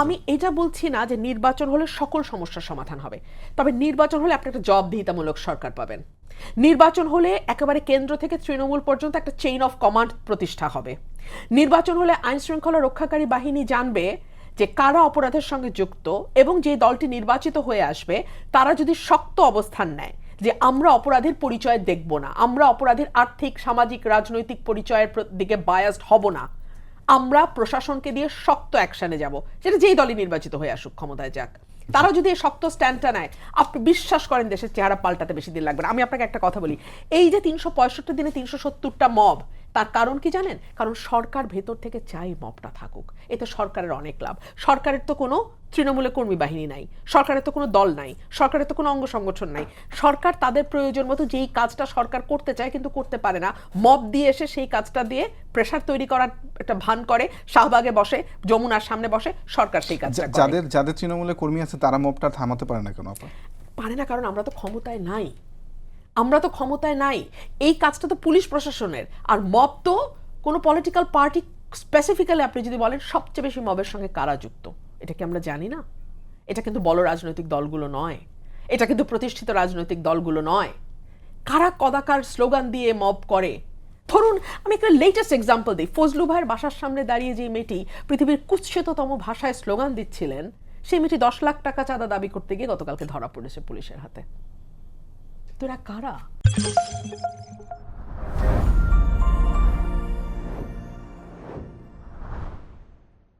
আমি এটা বলছি না যে নির্বাচন হলে সকল সমস্যার সমাধান হবে, তবে নির্বাচন হলে আপনি একটা জবাবদিহিতামূলক সরকার পাবেন। নির্বাচন হলে একেবারে কেন্দ্র থেকে তৃণমূল পর্যন্ত একটা চেইন অফ কমান্ড প্রতিষ্ঠা হবে। নির্বাচন হলে আইন শৃঙ্খলা রক্ষাকারী বাহিনী জানবে যে কারা অপরাধের সঙ্গে যুক্ত, এবং যে দলটি নির্বাচিত হয়ে আসবে তারা যদি শক্ত অবস্থান নেয় যে আমরা অপরাধের পরিচয় দেখব না, আমরা অপরাধের আর্থিক সামাজিক রাজনৈতিক পরিচয়ের দিকে বায়াসড হব না, আমরা প্রশাসনকে দিয়ে শক্ত অ্যাকশনে যাব, সেটা যেই দলই নির্বাচিত হয়ে আসুক, ক্ষমতায় যাক, তারা যদি এই শক্ত স্ট্যান্ডটা নেয়, আপনি বিশ্বাস করেন দেশের চেহারা পাল্টাতে বেশি দিন লাগবে না। আমি আপনাকে একটা কথা বলি, এই যে ৩৬৫ দিনে ৩৭০টা মব, তার কারণ কি জানেন? কারণ সরকার ভেতর থেকে চাই মবটা থাকুক, এতে সরকারের অনেক লাভ। সরকারের তো কোনো তৃণমূলের কর্মী বাহিনী নাই, সরকারের তো কোনো দল নাই, সরকারের তো কোনো অঙ্গ সংগঠন নাই। সরকার তাদের প্রয়োজন মতো যেই কাজটা সরকার করতে চায় কিন্তু করতে পারে না, মব দিয়ে এসে সেই কাজটা দিয়ে প্রেশার তৈরি করার একটা ভান করে, শাহবাগে বসে, যমুনার সামনে বসে, সরকার সেই কাজটা করে। যাদের তৃণমূলের কর্মী আছে তারা মবটা থামাতে পারে না কেন? পারে না কারণ আমরা তো ক্ষমতায় নাই, আমরা তো ক্ষমতায় নাই। এই কাজটা তো পুলিশ প্রশাসনের। আর মব তো কোনো পলিটিক্যাল পার্টি স্পেসিফিক্যালি আপনি যদি বলেন সবচেয়ে বেশি মবের সঙ্গে কারা যুক্ত, এটা কি আমরা জানি না? এটা কিন্তু বড় রাজনৈতিক দলগুলো নয়, এটা কিন্তু প্রতিষ্ঠিত রাজনৈতিক দলগুলো নয়। কারা কদাকার স্লোগান দিয়ে মব করে। ধরুন আমি একটা লেটেস্ট এক্সাম্পল দিই, ফজলু ভাইয়ের বাসার সামনে দাঁড়িয়ে যে মেয়েটি পৃথিবীর কুৎসিততম ভাষায় স্লোগান দিচ্ছিলেন, সেই মেয়েটি 10 লাখ টাকা চাঁদা দাবি করতে গিয়ে গতকালকে ধরা পড়েছে পুলিশের হাতে। তোরা কারা?